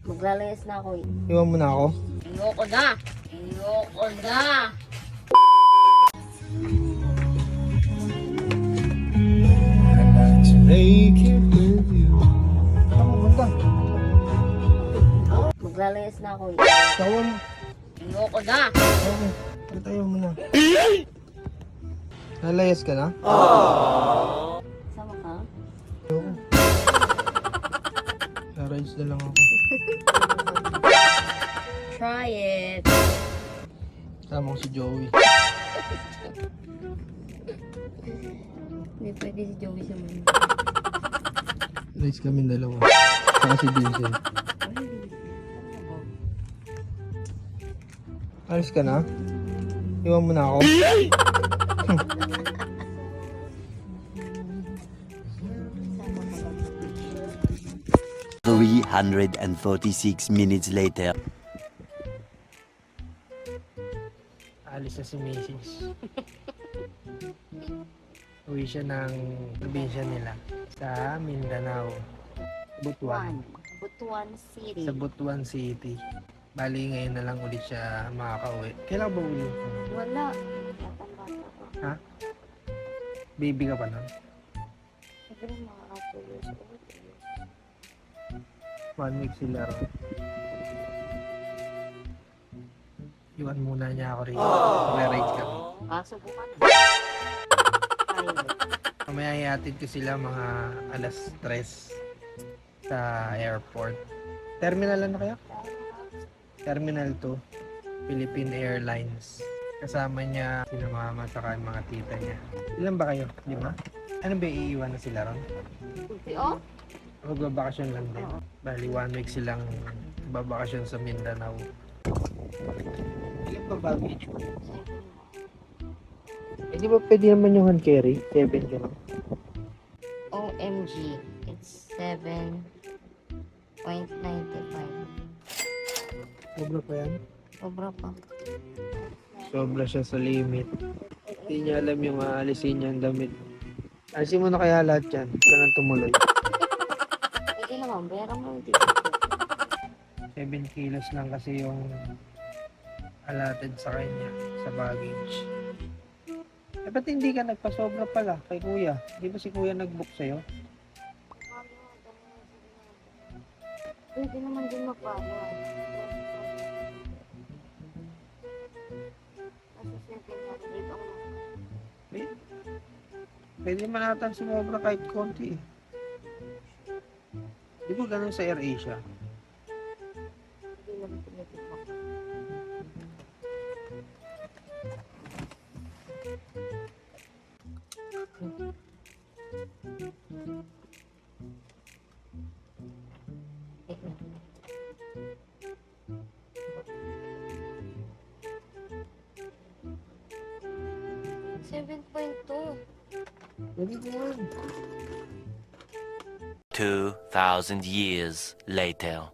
Maglalayas na ako eh. Iwan mo na ako. Ayoko na! Ayoko na! Let's make it with you. Saan mo punta? Maglalayas na ako eh. Tawa mo. Ayoko na! Tawa mo. Tayo mo na. Nalayas ka na? Sama ka? Ayoko. Sa-rides na lang ako. Try it! Sama ko si Joey. Hindi pwede si Joey sa mga. Rides kami dalawa. Saka si Vincent. Alis ka na? Iwan mo na ako? 346 minutes later. Alis na si Macy's. Uwi siya ng probinsya nila sa Mindanao. Butuan. Butuan City. Sa Butuan City. Bali ngayon na lang ulit siya makaka-uwi. Kailan ba uwi? Wala. Batang-bata ko. Ha? Baby ka pa nun? Sabi ng mga 2 years old. 1 week sila ron. Iwan muna niya ako rin. Mag-ride kami. Subukan. Mamaya ihatid ko sila mga alas 3 sa airport. Terminal ano kaya? Terminal 2, Philippine Airlines. Kasama niya sina mama at yung mga tita niya. Ilan ba kayo? 5? Ano ba iiwan na sila ron? Oh? Magbabakasyon lang din. Bali 1 week silang babakasyon sa Mindanao. Ilan ba baggage mo? Eh di ba pwede naman yung hand carry? 7 ka lang. OMG. It's 7.95. Sobra pa yan? Sobra pa. Sobra siya sa limit. Hindi niya alam yung aalisin niya ang damit. Alisin mo na kaya lahat yan. Huwag ka nang tumuloy. Pwede naman. Bayaran mo yung 7 kilos lang kasi yung allotted sa kanya sa baggage. Eh ba't hindi ka nagpasobra pala kay kuya? Di ba si kuya nag-book sa'yo? Pwede naman din magbayad. Pwede man natin sumobra kahit konti eh. Di ba ganun sa AirAsia? Hindi naman tinitignan. Pwede ko yan. 2,000 years later.